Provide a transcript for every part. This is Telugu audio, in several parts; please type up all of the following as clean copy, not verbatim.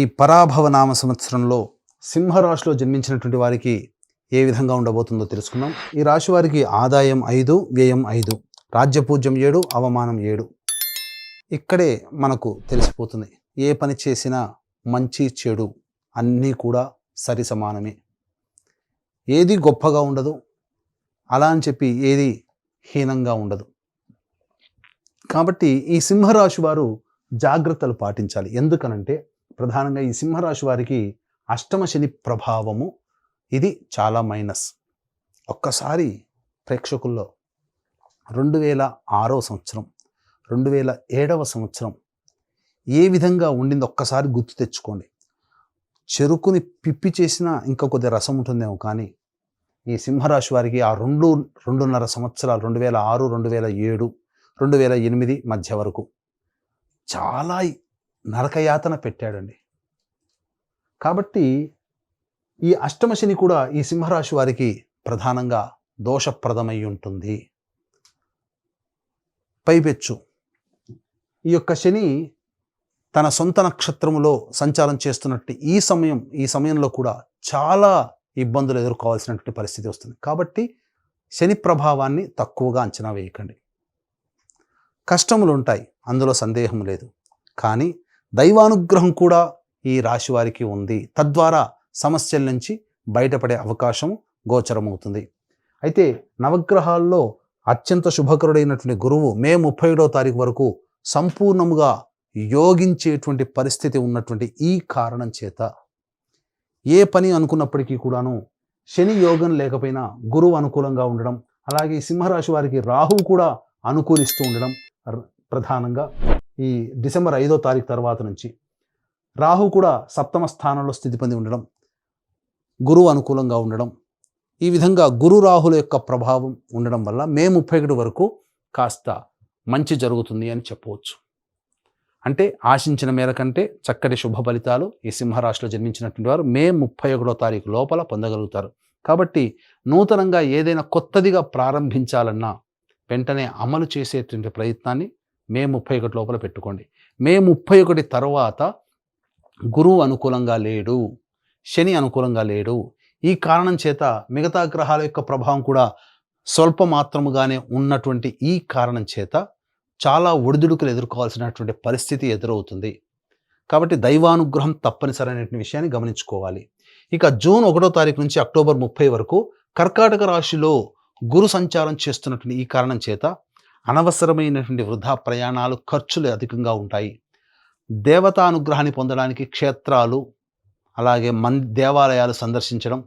ఈ పరాభవ నామ సంవత్సరంలో సింహరాశిలో జన్మించినటువంటి వారికి ఏ విధంగా ఉండబోతుందో తెలుసుకుందాం. ఈ రాశి వారికి ఆదాయం 5, వ్యయం 5, రాజ్యపూజ్యం 7, అవమానం 7. ఇక్కడే మనకు తెలిసిపోతుంది, ఏ పని చేసినా మంచి చెడు అన్నీ కూడా సరి సమానమే. ఏది గొప్పగా ఉండదు, అలా అని చెప్పి ఏది హీనంగా ఉండదు. కాబట్టి ఈ సింహరాశి వారు జాగ్రత్తలు పాటించాలి. ఎందుకనంటే ప్రధానంగా ఈ సింహరాశి వారికి అష్టమ శని ప్రభావము ఇది చాలా మైనస్. ఒక్కసారి ప్రేక్షకుల్లో 2006 సంవత్సరం 2007 సంవత్సరం ఏ విధంగా ఉండింది ఒక్కసారి గుర్తు తెచ్చుకోండి. చెరుకుని పిప్పి చేసినా ఇంకా కొద్ది రసం ఉంటుందేమో, కానీ ఈ సింహరాశి వారికి ఆ 2.5 సంవత్సరాలు 2006, 2007, 2008 మధ్య వరకు చాలా నరకయాతన పెట్టాడండి. కాబట్టి ఈ అష్టమ శని కూడా ఈ సింహరాశి వారికి ప్రధానంగా దోషప్రదమై ఉంటుంది. పైపెచ్చు ఈ యొక్క శని తన సొంత నక్షత్రములో సంచారం చేస్తున్నట్టు ఈ సమయంలో కూడా చాలా ఇబ్బందులు ఎదుర్కోవాల్సినటువంటి పరిస్థితి వస్తుంది. కాబట్టి శని ప్రభావాన్ని తక్కువగా అంచనా వేయకండి. కష్టములు ఉంటాయి, అందులో సందేహం లేదు, కానీ దైవానుగ్రహం కూడా ఈ రాశి వారికి ఉంది. తద్వారా సమస్యల నుంచి బయటపడే అవకాశం గోచరమవుతుంది. అయితే నవగ్రహాల్లో అత్యంత శుభకరుడైనటువంటి గురువు మే 31వ తారీఖు వరకు సంపూర్ణముగా యోగించేటువంటి పరిస్థితి ఉన్నటువంటి ఈ కారణం చేత ఏ పని అనుకున్నప్పటికీ కూడాను శని యోగం లేకపోయినా గురువు అనుకూలంగా ఉండడం, అలాగే సింహరాశి వారికి రాహువు కూడా అనుకూలిస్తూ ఉండడం, ప్రధానంగా ఈ డిసెంబర్ 5వ తారీఖు తర్వాత నుంచి రాహు కూడా సప్తమ స్థానంలో స్థితి పొంది ఉండడం, గురువు అనుకూలంగా ఉండడం, ఈ విధంగా గురు రాహుల యొక్క ప్రభావం ఉండడం వల్ల మే 31 వరకు కాస్త మంచి జరుగుతుంది అని చెప్పవచ్చు. అంటే ఆశించిన మేర కంటే చక్కటి శుభ ఫలితాలు ఈ సింహరాశిలో జన్మించినటువంటి వారు మే 31వ తారీఖు లోపల పొందగలుగుతారు. కాబట్టి నూతనంగా ఏదైనా కొత్తదిగా ప్రారంభించాలన్నా వెంటనే అమలు చేసేటువంటి ప్రయత్నాన్ని మే 31 లోపల పెట్టుకోండి. మే 31 తర్వాత గురువు అనుకూలంగా లేడు, శని అనుకూలంగా లేడు. ఈ కారణం చేత మిగతా గ్రహాల యొక్క ప్రభావం కూడా స్వల్ప మాత్రముగానే ఉన్నటువంటి ఈ కారణం చేత చాలా ఒడిదుడుకులు ఎదుర్కోవాల్సినటువంటి పరిస్థితి ఎదురవుతుంది. కాబట్టి దైవానుగ్రహం తప్పనిసరైన విషయాన్ని గమనించుకోవాలి. ఇక జూన్ 1వ తారీఖు నుంచి అక్టోబర్ 30 వరకు కర్కాటక రాశిలో గురు సంచారం చేస్తున్నటువంటి ఈ కారణం చేత అనవసరమైనటువంటి వృధా ప్రయాణాలు, ఖర్చులు అధికంగా ఉంటాయి. దేవతానుగ్రహాన్ని పొందడానికి క్షేత్రాలు, అలాగే దేవాలయాలు సందర్శించడం,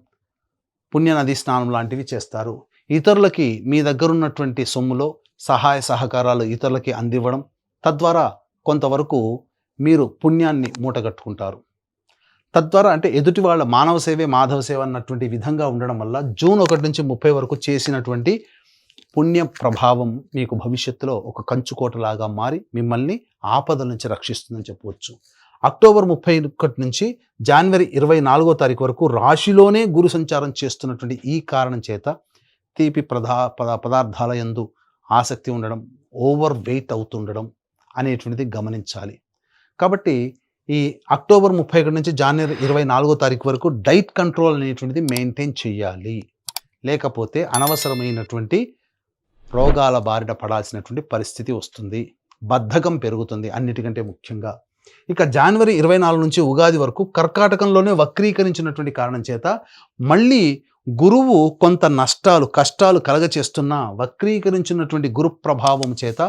పుణ్యనది స్నానం లాంటివి చేస్తారు. ఇతరులకి మీ దగ్గర ఉన్నటువంటి సొమ్ములో సహాయ సహకారాలు ఇతరులకి అందివ్వడం, తద్వారా కొంతవరకు మీరు పుణ్యాన్ని మూటగట్టుకుంటారు. తద్వారా అంటే ఎదుటి వాళ్ళ మానవ సేవే మాధవ సేవ అన్నటువంటి విధంగా ఉండడం వల్ల జూన్ 1 నుంచి 30 వరకు చేసినటువంటి పుణ్య ప్రభావం మీకు భవిష్యత్తులో ఒక కంచుకోటలాగా మారి మిమ్మల్ని ఆపదల నుంచి రక్షిస్తుందని చెప్పవచ్చు. అక్టోబర్ 31 నుంచి జనవరి 24వ తారీఖు వరకు రాశిలోనే గురు సంచారం చేస్తున్నటువంటి ఈ కారణం చేత తీపి పదార్థాల యందు ఆసక్తి ఉండడం, ఓవర్ వెయిట్ అవుతుండడం అనేటువంటిది గమనించాలి. కాబట్టి ఈ అక్టోబర్ 31 నుంచి జనవరి 24వ తారీఖు వరకు డైట్ కంట్రోల్ అనేటువంటిది మెయింటైన్ చేయాలి. లేకపోతే అనవసరమైనటువంటి రోగాల బారిన పడాల్సినటువంటి పరిస్థితి వస్తుంది, బద్ధకం పెరుగుతుంది అన్నిటికంటే ముఖ్యంగా. ఇక జనవరి 24 నుంచి ఉగాది వరకు కర్కాటకంలోనే వక్రీకరించినటువంటి కారణం చేత మళ్ళీ గురువు కొంత కష్టాలు కలగచేస్తున్న వక్రీకరించినటువంటి గురు ప్రభావం చేత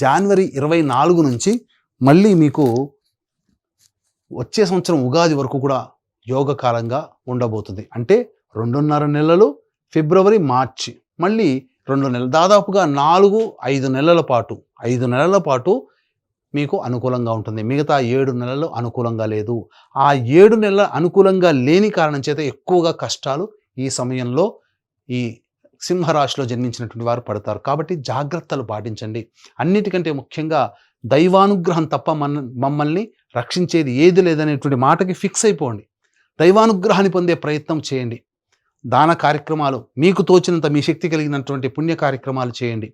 జనవరి 24 నుంచి మళ్ళీ మీకు వచ్చే సంవత్సరం ఉగాది వరకు కూడా యోగకాలంగా ఉండబోతుంది. అంటే 2.5 నెలలు, ఫిబ్రవరి, మార్చి, మళ్ళీ 2 నెలలు, దాదాపుగా 4-5 నెలల పాటు మీకు అనుకూలంగా ఉంటుంది. మిగతా 7 నెలలు అనుకూలంగా లేదు. ఆ 7 నెలల అనుకూలంగా లేని కారణం చేత ఎక్కువగా కష్టాలు ఈ సమయంలో ఈ సింహరాశిలో జన్మించినటువంటి వారు పడతారు. కాబట్టి జాగ్రత్తలు పాటించండి. అన్నిటికంటే ముఖ్యంగా దైవానుగ్రహం తప్ప మమ్మల్ని రక్షించేది ఏది లేదనేటువంటి మాటకి ఫిక్స్ అయిపోండి. దైవానుగ్రహాన్ని పొందే ప్రయత్నం చేయండి. దాన కార్యక్రమాలు మీకు తోచినంత మీ శక్తి కలిగినటువంటి పుణ్య కార్యక్రమాలు చేయండి.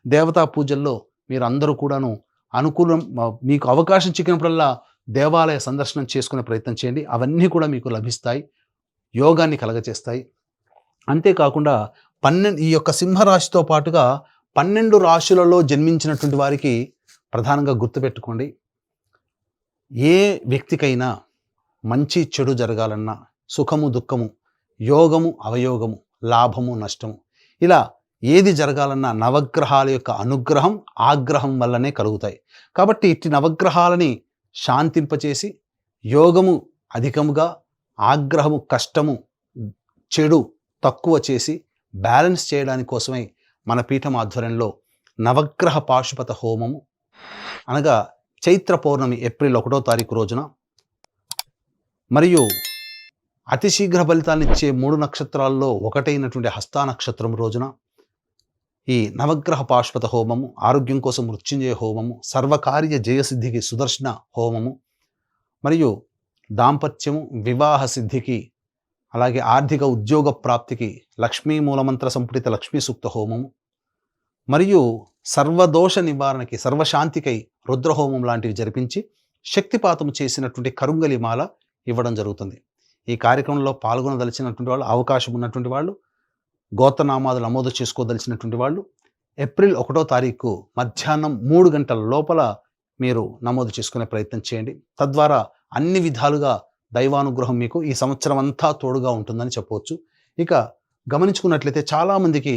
దేవతా పూజల్లో మీరు అందరూ కూడాను అనుకూలం, మీకు అవకాశం చిక్కినప్పుడల్లా దేవాలయ సందర్శనం చేసుకునే ప్రయత్నం చేయండి. అవన్నీ కూడా మీకు లభిస్తాయి, యోగాన్ని కలగచేస్తాయి. అంతేకాకుండా ఈ యొక్క సింహరాశితో పాటుగా 12 రాశులలో జన్మించినటువంటి వారికి ప్రధానంగా గుర్తుపెట్టుకోండి, ఏ వ్యక్తికైనా మంచి చెడు జరగాలన్నా, సుఖము దుఃఖము, యోగము అవయోగము, లాభము నష్టము, ఇలా ఏది జరగాలన్నా నవగ్రహాల యొక్క అనుగ్రహం ఆగ్రహం వల్లనే కలుగుతాయి. కాబట్టి ఇట్టి నవగ్రహాలని శాంతింపచేసి యోగము అధికముగా, ఆగ్రహము కష్టము, చెడు తక్కువ చేసి బ్యాలెన్స్ చేయడానికి కోసమై మన పీఠం ఆధ్వర్యంలో నవగ్రహ పాశుపత హోమము, అనగా చైత్ర పౌర్ణమి ఏప్రిల్ 1వ తారీఖు రోజున, మరియు అతి శీఘ్ర ఫలితాన్ని ఇచ్చే 3 నక్షత్రాల్లో ఒకటైనటువంటి హస్తా నక్షత్రం రోజున ఈ నవగ్రహ పాశుపత హోమము, ఆరోగ్యం కోసం మృత్యుంజయ హోమము, సర్వకార్య జయసిద్ధికి సుదర్శన హోమము, మరియు దాంపత్యము వివాహ సిద్ధికి, అలాగే ఆర్థిక ఉద్యోగ ప్రాప్తికి లక్ష్మీ మూలమంత్ర సంపుటిత లక్ష్మీ సూక్త హోమము, మరియు సర్వదోష నివారణకి సర్వశాంతికై రుద్రహోమం లాంటివి జరిపించి శక్తిపాతం చేసినటువంటి కరుంగలి మాల ఇవ్వడం జరుగుతుంది. ఈ కార్యక్రమంలో పాల్గొనదలిచినటువంటి వాళ్ళు, అవకాశం ఉన్నటువంటి వాళ్ళు, గోత్రనామాలు నమోదు చేసుకోదలిచినటువంటి వాళ్ళు ఏప్రిల్ 1వ తారీఖు మధ్యాహ్నం 3 గంటల లోపల మీరు నమోదు చేసుకునే ప్రయత్నం చేయండి. తద్వారా అన్ని విధాలుగా దైవానుగ్రహం మీకు ఈ సంవత్సరం అంతా తోడుగా ఉంటుందని చెప్పవచ్చు. ఇక గమనించుకున్నట్లయితే చాలామందికి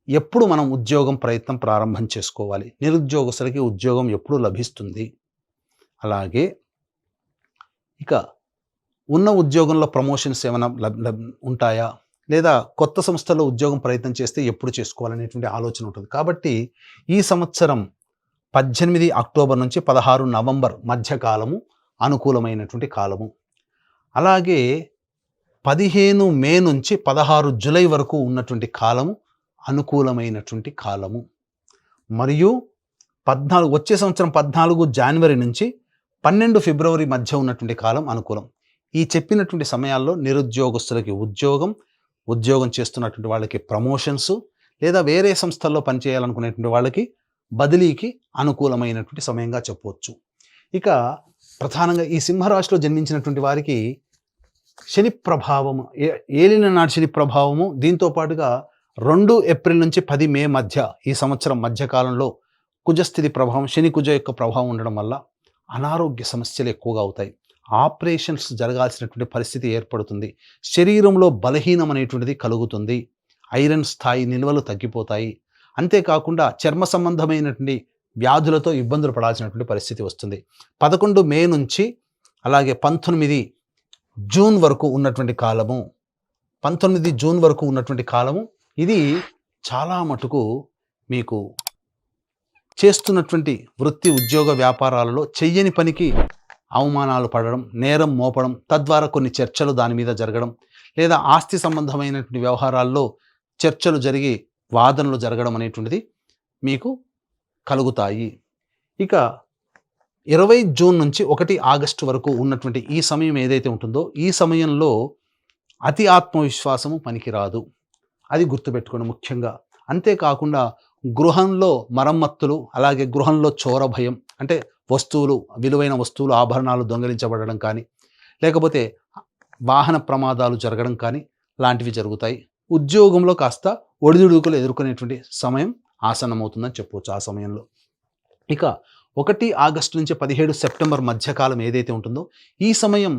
ఎప్పుడు మనం ఉద్యోగం ప్రయత్నం ప్రారంభం చేసుకోవాలి, నిరుద్యోగస్తులకి ఉద్యోగం ఎప్పుడు లభిస్తుంది, అలాగే ఇక ఉన్న ఉద్యోగంలో ప్రమోషన్స్ ఏమైనా ఉంటాయా, లేదా కొత్త సంస్థలో ఉద్యోగం ప్రయత్నం చేస్తే ఎప్పుడు చేసుకోవాలనేటువంటి ఆలోచన ఉంటుంది. కాబట్టి ఈ సంవత్సరం 18 అక్టోబర్ నుంచి 16 నవంబర్ మధ్యకాలము అనుకూలమైనటువంటి కాలము, అలాగే 15 మే నుంచి 16 జూలై వరకు ఉన్నటువంటి కాలము అనుకూలమైనటువంటి కాలము, మరియు వచ్చే సంవత్సరం 14 జనవరి నుంచి 12 ఫిబ్రవరి మధ్య ఉన్నటువంటి కాలం అనుకూలం. ఈ చెప్పినటువంటి సమయాల్లో నిరుద్యోగస్తులకి ఉద్యోగం చేస్తున్నటువంటి వాళ్ళకి ప్రమోషన్స్, లేదా వేరే సంస్థల్లో పనిచేయాలనుకునేటువంటి వాళ్ళకి బదిలీకి అనుకూలమైనటువంటి సమయంగా చెప్పవచ్చు. ఇక ప్రధానంగా ఈ సింహరాశిలో జన్మించినటువంటి వారికి శని ప్రభావము, ఏలిన నాటి శని ప్రభావము, దీంతో పాటుగా 2 ఏప్రిల్ నుంచి 10 మే మధ్య ఈ సంవత్సరం మధ్యకాలంలో కుజస్థితి ప్రభావం, శని కుజ యొక్క ప్రభావం ఉండడం వల్ల అనారోగ్య సమస్యలు ఎక్కువగా అవుతాయి. ఆపరేషన్స్ జరగాల్సినటువంటి పరిస్థితి ఏర్పడుతుంది. శరీరంలో బలహీనం అనేటువంటిది కలుగుతుంది. ఐరన్ స్థాయి నిల్వలు తగ్గిపోతాయి. అంతేకాకుండా చర్మ సంబంధమైనటువంటి వ్యాధులతో ఇబ్బందులు పడాల్సినటువంటి పరిస్థితి వస్తుంది. 11 మే నుంచి అలాగే 19 జూన్ వరకు ఉన్నటువంటి కాలము, 19 జూన్ వరకు ఉన్నటువంటి కాలము, ఇది చాలా మటుకు మీకు చేస్తున్నటువంటి వృత్తి ఉద్యోగ వ్యాపారాలలో చెయ్యని పనికి అవమానాలు పడడం, నేరం మోపడం, తద్వారా కొన్ని చర్చలు దాని మీద జరగడం, లేదా ఆస్తి సంబంధమైనటువంటి వ్యవహారాల్లో చర్చలు జరిగి వాదనలు జరగడం అనేటువంటిది మీకు కలుగుతాయి. ఇక 20 జూన్ నుంచి 1 ఆగస్టు వరకు ఉన్నటువంటి ఈ సమయం ఏదైతే ఉంటుందో, ఈ సమయంలో అతి ఆత్మవిశ్వాసము పనికిరాదు, అది గుర్తుపెట్టుకోండి ముఖ్యంగా. అంతేకాకుండా గృహంలో మరమ్మత్తులు, అలాగే గృహంలో చోర భయం, అంటే వస్తువులు, విలువైన వస్తువులు, ఆభరణాలు దొంగిలించబడడం కానీ, లేకపోతే వాహన ప్రమాదాలు జరగడం కానీ లాంటివి జరుగుతాయి. ఉద్యోగంలో కాస్త ఒడిదుడుకులు ఎదుర్కొనేటువంటి సమయం ఆసన్నమవుతుందని చెప్పవచ్చు ఆ సమయంలో. ఇక 1 ఆగస్టు నుంచి 17 సెప్టెంబర్ మధ్యకాలం ఏదైతే ఉంటుందో, ఈ సమయం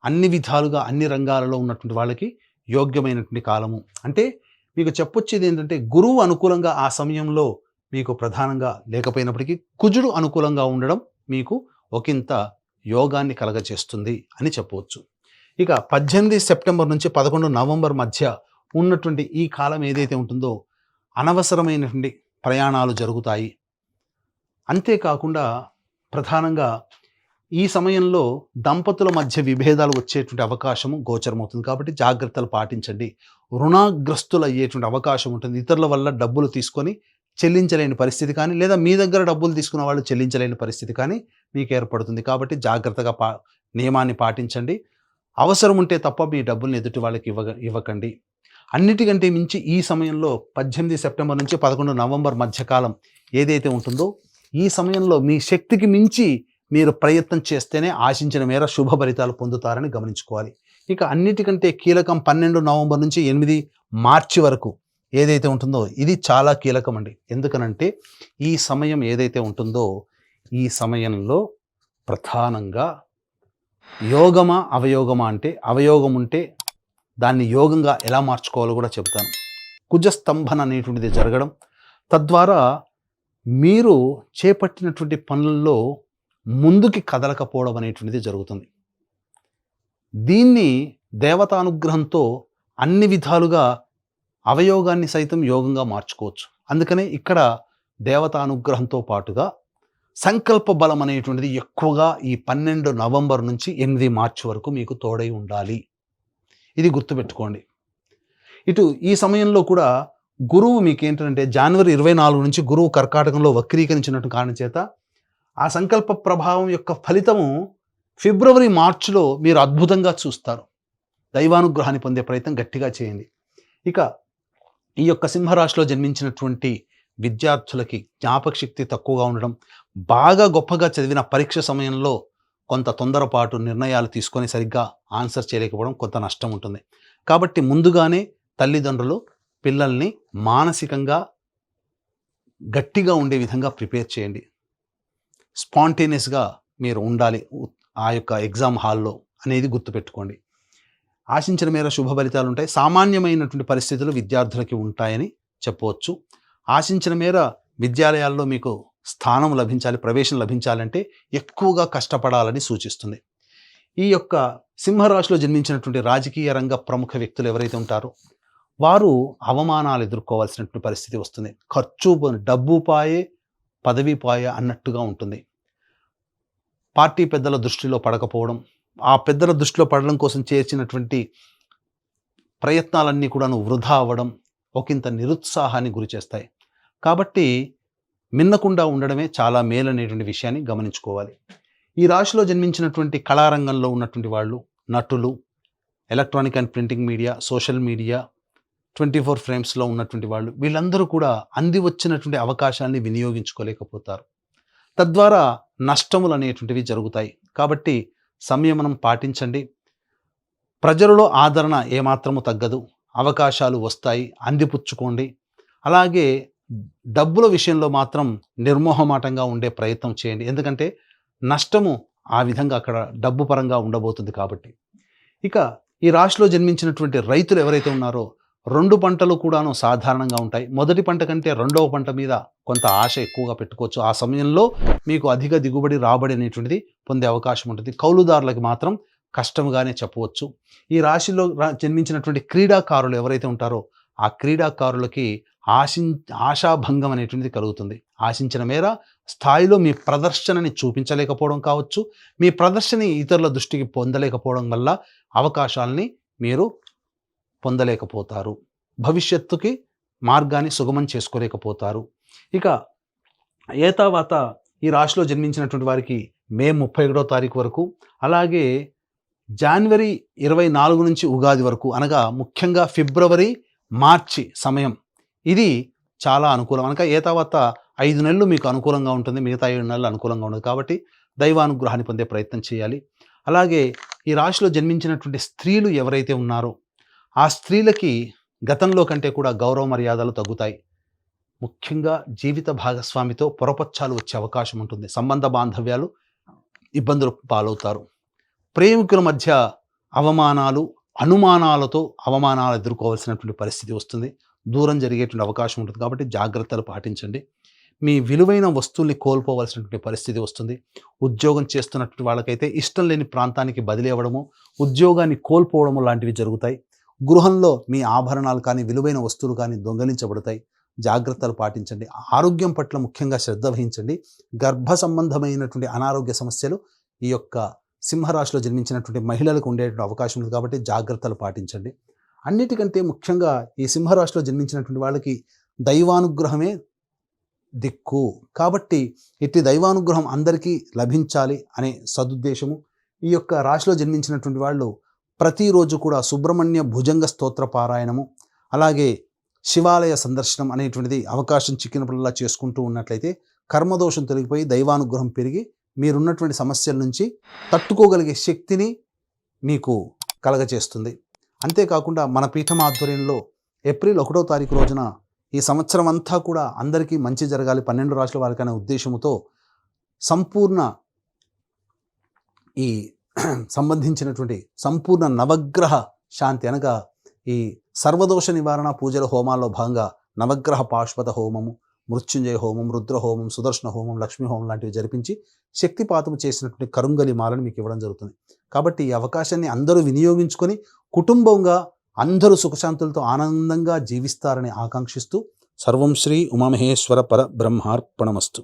అన్ని విధాలుగా అన్ని రంగాలలో ఉన్నటువంటి వాళ్ళకి యోగ్యమైనటువంటి కాలము. అంటే మీకు చెప్పొచ్చేది ఏంటంటే, గురువు అనుకూలంగా ఆ సమయంలో మీకు ప్రధానంగా లేకపోయినప్పటికీ కుజుడు అనుకూలంగా ఉండడం మీకు ఒకంత యోగాన్ని కలగచేస్తుంది అని చెప్పవచ్చు. ఇక 18 సెప్టెంబర్ నుంచి 11 నవంబర్ మధ్య ఉన్నటువంటి ఈ కాలం ఏదైతే ఉంటుందో, అనవసరమైనటువంటి ప్రయాణాలు జరుగుతాయి. అంతేకాకుండా ప్రధానంగా ఈ సమయంలో దంపతుల మధ్య విభేదాలు వచ్చేటువంటి అవకాశము గోచరమవుతుంది. కాబట్టి జాగ్రత్తలు పాటించండి. రుణగ్రస్తులు అయ్యేటువంటి అవకాశం ఉంటుంది. ఇతరుల వల్ల డబ్బులు తీసుకొని చెల్లించలేని పరిస్థితి కానీ, లేదా మీ దగ్గర డబ్బులు తీసుకున్న వాళ్ళు చెల్లించలేని పరిస్థితి కానీ మీకు ఏర్పడుతుంది. కాబట్టి జాగ్రత్తగా నియమాన్ని పాటించండి. అవసరం ఉంటే తప్ప మీ డబ్బుల్ని ఎదుటి వాళ్ళకి ఇవ్వకండి. అన్నిటికంటే మించి ఈ సమయంలో 18 సెప్టెంబర్ నుంచి 11 నవంబర్ మధ్యకాలం ఏదైతే ఉంటుందో, ఈ సమయంలో మీ శక్తికి మించి మీరు ప్రయత్నం చేస్తేనే ఆశించిన మేర శుభ ఫలితాలు పొందుతారని గమనించుకోవాలి. ఇక అన్నిటికంటే కీలకం 12 నవంబర్ నుంచి 8 మార్చి వరకు ఏదైతే ఉంటుందో ఇది చాలా కీలకం అండి. ఎందుకనంటే ఈ సమయం ఏదైతే ఉంటుందో ఈ సమయంలో ప్రధానంగా యోగమా అవయోగమా అంటే అవయోగం ఉంటే దాన్ని యోగంగా ఎలా మార్చుకోవాలో కూడా చెప్తాను. కుజస్తంభన అనేటువంటిది జరగడం, తద్వారా మీరు చేపట్టినటువంటి పనుల్లో ముందుకి కదలకపోవడం అనేటువంటిది జరుగుతుంది. దీన్ని దేవతానుగ్రహంతో అన్ని విధాలుగా అవయోగాన్ని సైతం యోగంగా మార్చుకోవచ్చు. అందుకనే ఇక్కడ దేవతానుగ్రహంతో పాటుగా సంకల్ప బలం అనేటువంటిది ఎక్కువగా ఈ 12 నవంబర్ నుంచి 8 మార్చి వరకు మీకు తోడై ఉండాలి. ఇది గుర్తుపెట్టుకోండి. ఇటు ఈ సమయంలో కూడా గురువు మీకు ఏంటంటే జనవరి 24 నుంచి గురువు కర్కాటకంలో వక్రీకరించినట్టు కారణం చేత ఆ సంకల్ప ప్రభావం యొక్క ఫలితము ఫిబ్రవరి మార్చిలో మీరు అద్భుతంగా చూస్తారు. దైవానుగ్రహాన్ని పొందే ప్రయత్నం గట్టిగా చేయండి. ఇక ఈ యొక్క సింహరాశిలో జన్మించినటువంటి విద్యార్థులకి జ్ఞాపక శక్తి తక్కువగా ఉండడం, బాగా గొప్పగా చదివిన పరీక్ష సమయంలో కొంత తొందరపాటు నిర్ణయాలు తీసుకొని సరిగ్గా ఆన్సర్ చేయలేకపోవడం కొంత నష్టం ఉంటుంది. కాబట్టి ముందుగానే తల్లిదండ్రులు పిల్లల్ని మానసికంగా గట్టిగా ఉండే విధంగా ప్రిపేర్ చేయండి. స్పాంటేనియస్గా మీరు ఉండాలి ఆ యొక్క ఎగ్జామ్ హాల్లో అనేది గుర్తుపెట్టుకోండి. ఆశించిన మేర శుభ ఫలితాలు ఉంటాయి. సామాన్యమైనటువంటి పరిస్థితులు విద్యార్థులకి ఉంటాయని చెప్పవచ్చు. ఆశించిన మేర విద్యాలయాల్లో మీకు స్థానం లభించాలి, ప్రవేశం లభించాలంటే ఎక్కువగా కష్టపడాలని సూచిస్తుంది. ఈ యొక్క సింహరాశిలో జన్మించినటువంటి రాజకీయ రంగ ప్రముఖ వ్యక్తులు ఎవరైతే ఉంటారో వారు అవమానాలు ఎదుర్కోవాల్సినటువంటి పరిస్థితి వస్తుంది. ఖర్చు డబ్బు పాయే పదవి పాయే అన్నట్టుగా ఉంటుంది. పార్టీ పెద్దల దృష్టిలో పడకపోవడం, ఆ పెద్దల దృష్టిలో పడడం కోసం చేసినటువంటి ప్రయత్నాలన్నీ కూడాను వృధా అవ్వడం ఒకంత నిరుత్సాహాన్ని గురి చేస్తాయి. కాబట్టి మిన్నకుండా ఉండడమే చాలా మేలనేటువంటి విషయాన్ని గమనించుకోవాలి. ఈ రాశిలో జన్మించినటువంటి కళారంగంలో ఉన్నటువంటి వాళ్ళు, నటులు, electronic and printing media, social media, 24 ఫ్రేమ్స్లో ఉన్నటువంటి వాళ్ళు, వీళ్ళందరూ కూడా అంది వచ్చినటువంటి అవకాశాన్ని వినియోగించుకోలేకపోతారు. తద్వారా నష్టములు అనేటువంటివి జరుగుతాయి. కాబట్టి సంయమనం పాటించండి. ప్రజలలో ఆదరణ ఏమాత్రము తగ్గదు, అవకాశాలు వస్తాయి, అందిపుచ్చుకోండి. అలాగే డబ్బుల విషయంలో మాత్రం నిర్మోహమాటంగా ఉండే ప్రయత్నం చేయండి. ఎందుకంటే నష్టము ఆ విధంగా అక్కడ డబ్బు పరంగా ఉండబోతుంది కాబట్టి. ఇక ఈ రాశిలో జన్మించినటువంటి రైతులు ఎవరైతే ఉన్నారో 2 పంటలు కూడాను సాధారణంగా ఉంటాయి. మొదటి పంట కంటే రెండవ పంట మీద కొంత ఆశ ఎక్కువగా పెట్టుకోవచ్చు. ఆ సమయంలో మీకు అధిక దిగుబడి రాబడి అనేటువంటిది పొందే అవకాశం ఉంటుంది. కౌలుదారులకు మాత్రం కష్టంగానే చెప్పవచ్చు. ఈ రాశిలో జన్మించినటువంటి క్రీడాకారులు ఎవరైతే ఉంటారో ఆ క్రీడాకారులకి ఆశాభంగం అనేటువంటిది కలుగుతుంది. ఆశించిన మేర స్థాయిలో మీ ప్రదర్శనని చూపించలేకపోవడం కావచ్చు, మీ ప్రదర్శన ఇతరుల దృష్టికి పొందలేకపోవడం వల్ల అవకాశాలని మీరు పొందలేకపోతారు. భవిష్యత్తుకి మార్గాన్ని సుగమం చేసుకోలేకపోతారు. ఇక ఏతావాత ఈ రాశిలో జన్మించినటువంటి వారికి మే 31వ తారీఖు వరకు, అలాగే జనవరి 24 నుంచి ఉగాది వరకు, అనగా ముఖ్యంగా ఫిబ్రవరి మార్చి సమయం ఇది చాలా అనుకూలం. అనగా ఏతావాత 5 నెలలు మీకు అనుకూలంగా ఉంటుంది, మిగతా 7 నెలలు అనుకూలంగా ఉండదు. కాబట్టి దైవానుగ్రహాన్ని పొందే ప్రయత్నం చేయాలి. అలాగే ఈ రాశిలో జన్మించినటువంటి స్త్రీలు ఎవరైతే ఉన్నారో ఆ స్త్రీలకి గతంలో కంటే కూడా గౌరవ మర్యాదలు తగ్గుతాయి. ముఖ్యంగా జీవిత భాగస్వామితో పొరపచ్చాలు వచ్చే అవకాశం ఉంటుంది. సంబంధ బాంధవ్యాలు ఇబ్బందులు పాలవుతారు. ప్రేమికుల మధ్య అవమానాలు, అనుమానాలతో అవమానాలు ఎదుర్కోవాల్సినటువంటి పరిస్థితి వస్తుంది. దూరం జరిగేటువంటి అవకాశం ఉంటుంది. కాబట్టి జాగ్రత్తలు పాటించండి. మీ విలువైన వస్తువుల్ని కోల్పోవలసినటువంటి పరిస్థితి వస్తుంది. ఉద్యోగం చేస్తున్నటువంటి వాళ్ళకైతే ఇష్టం లేని ప్రాంతానికి బదిలీ అవ్వడము, ఉద్యోగాన్ని కోల్పోవడము లాంటివి జరుగుతాయి. గృహంలో మీ ఆభరణాలు కానీ విలువైన వస్తువులు కానీ దొంగలించబడతాయి. జాగ్రత్తలు పాటించండి. ఆరోగ్యం పట్ల ముఖ్యంగా శ్రద్ధ వహించండి. గర్భ సంబంధమైనటువంటి అనారోగ్య సమస్యలు ఈ యొక్క సింహరాశిలో జన్మించినటువంటి మహిళలకు ఉండేటువంటి అవకాశం ఉంది. కాబట్టి జాగ్రత్తలు పాటించండి. అన్నిటికంటే ముఖ్యంగా ఈ సింహరాశిలో జన్మించినటువంటి వాళ్ళకి దైవానుగ్రహమే దిక్కు. కాబట్టి ఇట్టి దైవానుగ్రహం అందరికీ లభించాలి అనే సదుద్దేశము. ఈ యొక్క రాశిలో జన్మించినటువంటి వాళ్ళు ప్రతిరోజు కూడా సుబ్రహ్మణ్య భుజంగ స్తోత్ర పారాయణము, అలాగే శివాలయ సందర్శనం అనేటువంటిది అవకాశం చిక్కినప్పుడల్లా చేసుకుంటూ ఉన్నట్లయితే కర్మదోషం తొలగిపోయి దైవానుగ్రహం పెరిగి మీరున్నటువంటి సమస్యల నుంచి తట్టుకోగలిగే శక్తిని మీకు కలగచేస్తుంది. అంతేకాకుండా మన పీఠం ఆధ్వర్యంలో ఏప్రిల్ 1వ తారీఖు రోజున ఈ సంవత్సరం అంతా కూడా అందరికీ మంచి జరగాలి, 12 రాశుల వారికి అనే ఉద్దేశంతో సంపూర్ణ ఈ సంబంధించినటువంటి సంపూర్ణ నవగ్రహ శాంతి అనగా ఈ సర్వదోష నివారణ పూజల హోమాల్లో భాగంగా నవగ్రహ పాశుపత హోమము, మృత్యుంజయ హోమం, రుద్ర హోమం, సుదర్శన హోమం, లక్ష్మీ హోమం లాంటివి జరిపించి శక్తిపాతం చేసినటువంటి కరుంగలి మాలను మీకు ఇవ్వడం జరుగుతుంది. కాబట్టి ఈ అవకాశాన్ని అందరూ వినియోగించుకొని కుటుంబంగా అందరూ సుఖశాంతులతో ఆనందంగా జీవిస్తారని ఆకాంక్షిస్తూ సర్వం శ్రీ ఉమామహేశ్వర పర బ్రహ్మార్పణమస్తు.